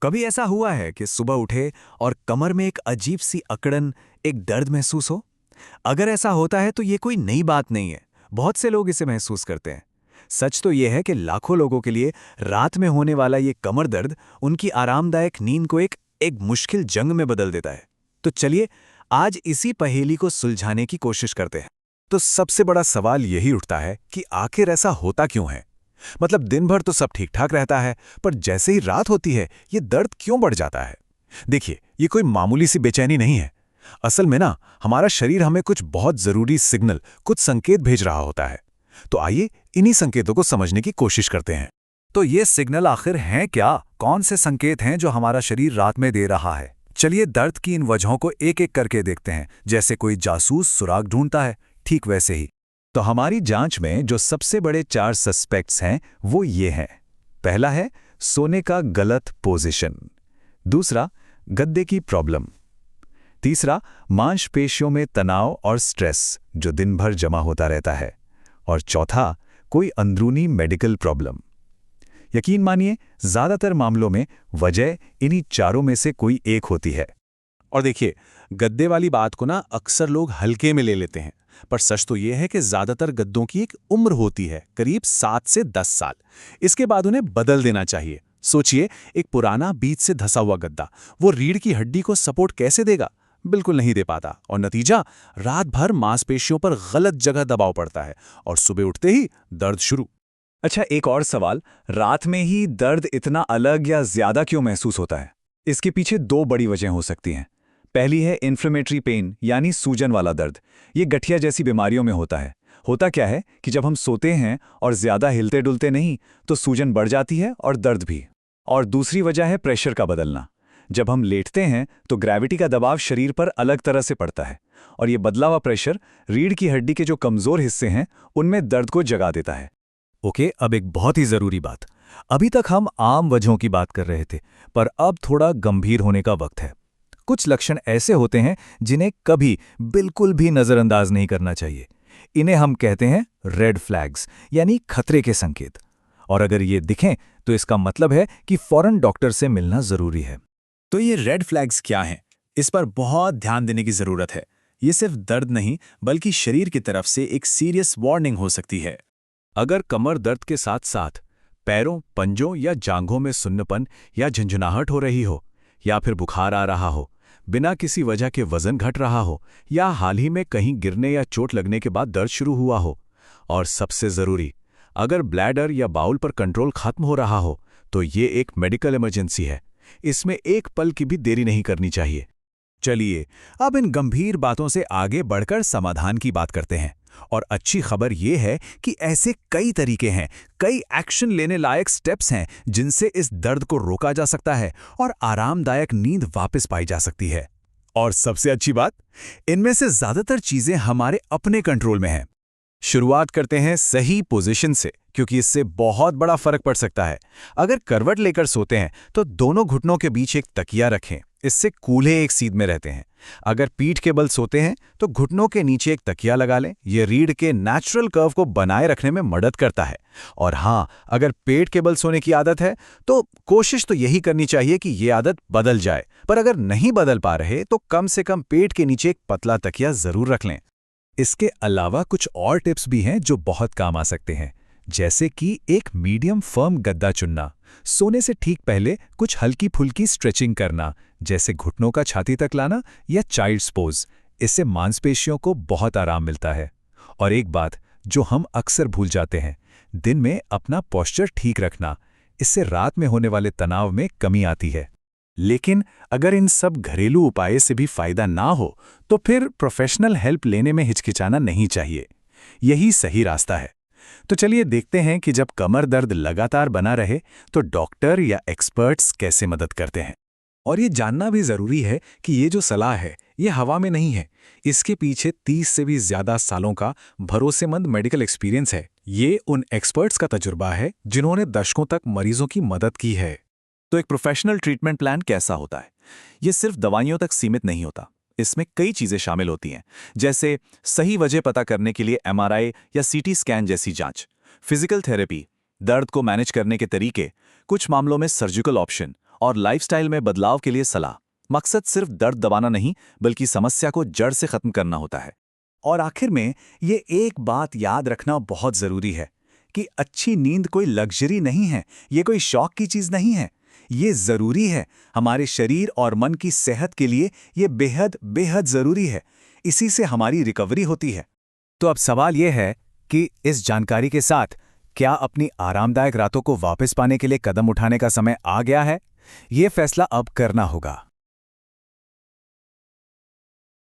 कभी ऐसा हुआ है कि सुबह उठे और कमर में एक अजीब सी अकड़न, एक दर्द महसूस हो? अगर ऐसा होता है तो ये कोई नई बात नहीं है। बहुत से लोग इसे महसूस करते हैं। सच तो ये है कि लाखों लोगों के लिए रात में होने वाला ये कमर दर्द उनकी आरामदायक नींद को एक मुश्किल जंग में बदल देता है। तो चलिए आज इसी पहेली को सुलझाने की कोशिश करते हैं। तो सबसे बड़ा सवाल यही उठता है कि आखिर ऐसा होता क्यों है। मतलब दिन भर तो सब ठीक ठाक रहता है, पर जैसे ही रात होती है ये दर्द क्यों बढ़ जाता है। देखिए, ये कोई मामूली सी बेचैनी नहीं है। असल में ना, हमारा शरीर हमें कुछ बहुत जरूरी सिग्नल, कुछ संकेत भेज रहा होता है। तो आइए इन्हीं संकेतों को समझने की कोशिश करते हैं। तो ये सिग्नल आखिर हैं क्या? कौन से संकेत हैं जो हमारा शरीर रात में दे रहा है? चलिए दर्द की इन वजहों को एक एक करके देखते हैं। जैसे कोई जासूस सुराग ढूंढता है, ठीक वैसे ही। तो हमारी जांच में जो सबसे बड़े 4 सस्पेक्ट्स हैं वो ये हैं। पहला है सोने का गलत पोजीशन। दूसरा, गद्दे की प्रॉब्लम। तीसरा, मांसपेशियों में तनाव और स्ट्रेस जो दिन भर जमा होता रहता है। और चौथा, कोई अंदरूनी मेडिकल प्रॉब्लम। यकीन मानिए, ज्यादातर मामलों में वजह इन्हीं चारों में से कोई एक होती है। और देखिए, गद्दे वाली बात को ना अक्सर लोग हल्के में ले लेते हैं, पर सच तो यह है कि ज्यादातर गद्दों की एक उम्र होती है, करीब 7 से 10 साल। इसके बाद उन्हें बदल देना चाहिए। सोचिए, एक पुराना बीच से धसा हुआ गद्दा वो रीढ़ की हड्डी को सपोर्ट कैसे देगा? बिल्कुल नहीं दे पाता। और नतीजा, रात भर मांसपेशियों पर गलत जगह दबाव पड़ता है और सुबह उठते ही दर्द शुरू। अच्छा, एक और सवाल, रात में ही दर्द इतना अलग या ज्यादा क्यों महसूस होता है? इसके पीछे 2 बड़ी वजह हो सकती हैं। पहली है इन्फ्लेमेटरी पेन, यानी सूजन वाला दर्द। ये गठिया जैसी बीमारियों में होता है। होता क्या है कि जब हम सोते हैं और ज्यादा हिलते डुलते नहीं, तो सूजन बढ़ जाती है और दर्द भी। और दूसरी वजह है प्रेशर का बदलना। जब हम लेटते हैं तो ग्रेविटी का दबाव शरीर पर अलग तरह से पड़ता है, और ये बदला हुआ प्रेशर रीढ़ की हड्डी के जो कमजोर हिस्से हैं उनमें दर्द को जगा देता है। ओके, अब एक बहुत ही जरूरी बात। अभी तक हम आम वजहों की बात कर रहे थे, पर अब थोड़ा गंभीर होने का वक्त है। कुछ लक्षण ऐसे होते हैं जिन्हें कभी बिल्कुल भी नजरअंदाज नहीं करना चाहिए। इन्हें हम कहते हैं रेड फ्लैग्स, यानी खतरे के संकेत। और अगर ये दिखें तो इसका मतलब है कि फौरन डॉक्टर से मिलना जरूरी है। तो ये रेड फ्लैग्स क्या हैं? इस पर बहुत ध्यान देने की जरूरत है। ये सिर्फ दर्द नहीं, बल्कि शरीर की तरफ से एक सीरियस वार्निंग हो सकती है। अगर कमर दर्द के साथ साथ पैरों, पंजों या जांघों में सुन्नपन या झंझनाहट हो रही हो, या फिर बुखार आ रहा हो, बिना किसी वजह के वजन घट रहा हो, या हाल ही में कहीं गिरने या चोट लगने के बाद दर्द शुरू हुआ हो, और सबसे जरूरी, अगर ब्लैडर या बाउल पर कंट्रोल खत्म हो रहा हो, तो ये एक मेडिकल इमरजेंसी है। इसमें एक पल की भी देरी नहीं करनी चाहिए। चलिए अब इन गंभीर बातों से आगे बढ़कर समाधान की बात करते हैं। और अच्छी खबर यह है कि ऐसे कई तरीके हैं, कई एक्शन लेने लायक स्टेप्स हैं जिनसे इस दर्द को रोका जा सकता है और आरामदायक नींद वापस पाई जा सकती है। और सबसे अच्छी बात, इनमें से ज्यादातर चीजें हमारे अपने कंट्रोल में हैं। शुरुआत करते हैं सही पोजीशन से, क्योंकि इससे बहुत बड़ा फर्क पड़ सकता है। अगर करवट लेकर सोते हैं तो दोनों घुटनों के बीच एक तकिया रखें, इससे कूल्हे एक सीध में रहते हैं। अगर पीठ के बल सोते हैं तो घुटनों के नीचे एक तकिया लगा लें, यह रीढ़ के नेचुरल कर्व को बनाए रखने में मदद करता है। और हाँ, अगर पेट के बल सोने की आदत है तो कोशिश तो यही करनी चाहिए कि ये आदत बदल जाए, पर अगर नहीं बदल पा रहे तो कम से कम पेट के नीचे एक पतला तकिया जरूर रख लें। इसके अलावा कुछ और टिप्स भी हैं जो बहुत काम आ सकते हैं, जैसे कि एक मीडियम फर्म गद्दा चुनना, सोने से ठीक पहले कुछ हल्की फुल्की स्ट्रेचिंग करना, जैसे घुटनों का छाती तक लाना या चाइल्ड्स पोज। इससे मांसपेशियों को बहुत आराम मिलता है। और एक बात जो हम अक्सर भूल जाते हैं, दिन में अपना पोस्चर ठीक रखना। इससे रात में होने वाले तनाव में कमी आती है। लेकिन अगर इन सब घरेलू उपाय से भी फायदा ना हो तो फिर प्रोफेशनल हेल्प लेने में हिचकिचाना नहीं चाहिए। यही सही रास्ता है। तो चलिए देखते हैं कि जब कमर दर्द लगातार बना रहे तो डॉक्टर या एक्सपर्ट्स कैसे मदद करते हैं। और ये जानना भी जरूरी है कि ये जो सलाह है ये हवा में नहीं है। इसके पीछे 30 से भी ज्यादा सालों का भरोसेमंद मेडिकल एक्सपीरियंस है। ये उन एक्सपर्ट्स का तजुर्बा है जिन्होंने दशकों तक मरीजों की मदद की है। तो एक प्रोफेशनल ट्रीटमेंट प्लान कैसा होता है? ये सिर्फ दवाइयों तक सीमित नहीं होता। इसमें कई चीजें शामिल होती हैं, जैसे सही वजह पता करने के लिए एमआरआई या सीटी स्कैन जैसी जांच, फिजिकल थेरेपी, दर्द को मैनेज करने के तरीके, कुछ मामलों में सर्जिकल ऑप्शन और लाइफस्टाइल में बदलाव के लिए सलाह। मकसद सिर्फ दर्द दबाना नहीं, बल्कि समस्या को जड़ से खत्म करना होता है। और आखिर में ये एक बात याद रखना बहुत जरूरी है कि अच्छी नींद कोई लग्जरी नहीं है, ये कोई शौक की चीज नहीं है। ये जरूरी है, हमारे शरीर और मन की सेहत के लिए ये बेहद बेहद जरूरी है। इसी से हमारी रिकवरी होती है। तो अब सवाल यह है कि इस जानकारी के साथ क्या अपनी आरामदायक रातों को वापस पाने के लिए कदम उठाने का समय आ गया है? ये फैसला अब करना होगा।